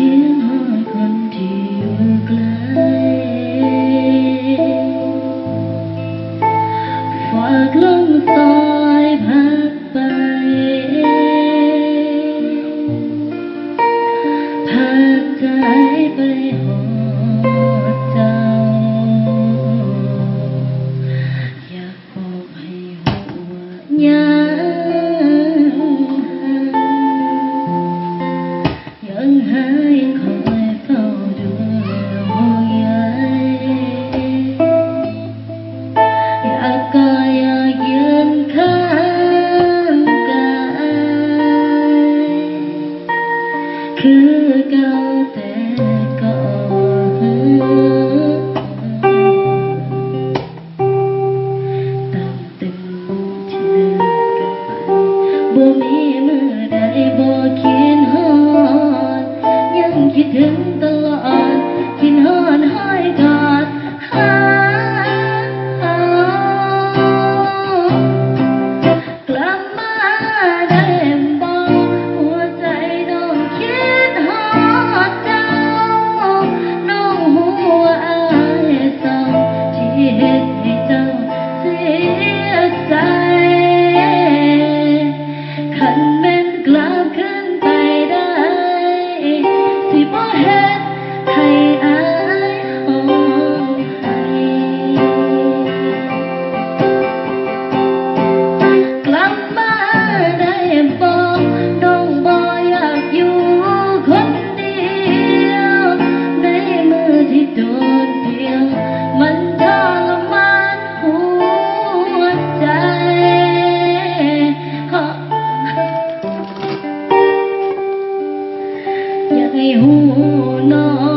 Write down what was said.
คียงหาคนที่อยู่ไกลฝากลมซอยพัดไปพาใจไปหอดเจ้าอยากบอกให้รู้ว่ายังหายังคอยเฝ้าดูห่วงใยอยากกอดอยากยืนข้างกายคือเก่าแต่ก็ตามตึงที่เลิกกันไปบ่มีมือใดบ่คิดฮอดยังคิดถึงตลอดคิดฮอดหายกอดกลับมาได้บ่หัวใจน้องคิดฮอดเจ้าน้องหัวอายเศร้าที่เฮ็ดให้เจ้าเสียใจคันแม่นกลับคืนไปได้สิบ่เฮ็ดให้อายห้องไห้กลับมาได้บ่น้องบ่อยากอยู่คนเดียวในมือที่โดดเดี่ยวมันทรมานหัวใจอยากให้หูน้อง